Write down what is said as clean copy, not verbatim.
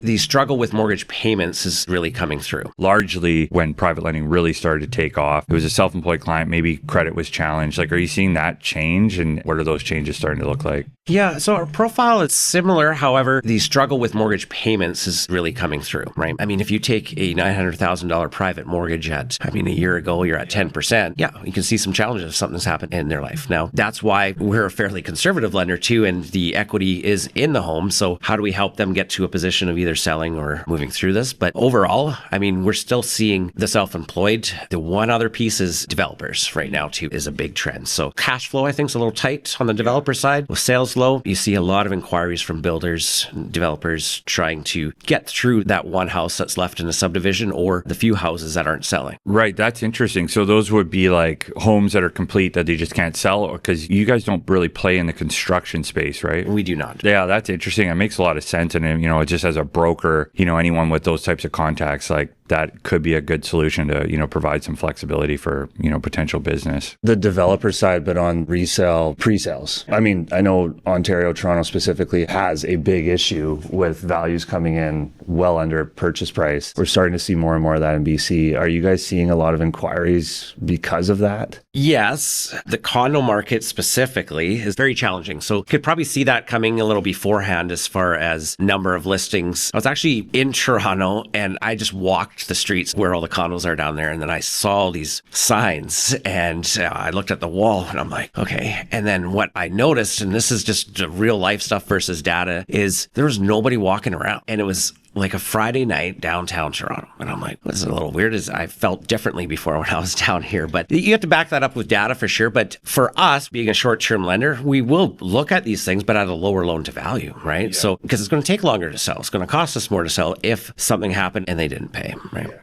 The struggle with mortgage payments is really coming through. Largely when private lending really started to take off, it was a self-employed client, maybe credit was challenged. Like, are you seeing that change, and what are those changes starting to look like? Yeah, so our profile is similar. However, the struggle with mortgage payments is really coming through, right? I mean, if you take a $900,000 private mortgage a year ago, you're at 10%. Yeah, you can see some challenges if something's happened in their life. Now, that's why we're a fairly conservative lender too, and the equity is in the home. So how do we help them get to a position of either selling or moving through this? But overall, I mean, we're still seeing the self-employed. The one other piece is developers right now too is a big trend. So cash flow, I think, is a little tight on the developer side. With sales low, you see a lot of inquiries from builders, developers trying to get through that one house that's left in a subdivision or the few houses that aren't selling. Right. That's interesting. So those would be like homes that are complete that they just can't sell, because you guys don't really play in the construction space, right? We do not. Yeah, that's interesting. It makes a lot of sense. And, just as a broker, anyone with those types of contacts, like that could be a good solution to, provide some flexibility for, potential business. The developer side, but on resale, pre-sales. I mean, I know Ontario, Toronto specifically has a big issue with values coming in well under purchase price. We're starting to see more and more of that in BC. Are you guys seeing a lot of inquiries because of that? Yes, the condo market specifically is very challenging. So could probably see that coming a little beforehand as far as number of listings. I was actually in Toronto and I just walked the streets where all the condos are down there. And then I saw all these signs and I looked at the wall and I'm like, okay. And then what I noticed, and this is just real life stuff versus data, is there was nobody walking around. And it was like a Friday night downtown Toronto. And I'm like, this is a little weird. I felt differently before when I was down here. But you have to back that up with data for sure. But for us, being a short-term lender, we will look at these things, but at a lower loan to value, right? Yeah. So, because it's going to take longer to sell. It's going to cost us more to sell if something happened and they didn't pay, right? Yeah.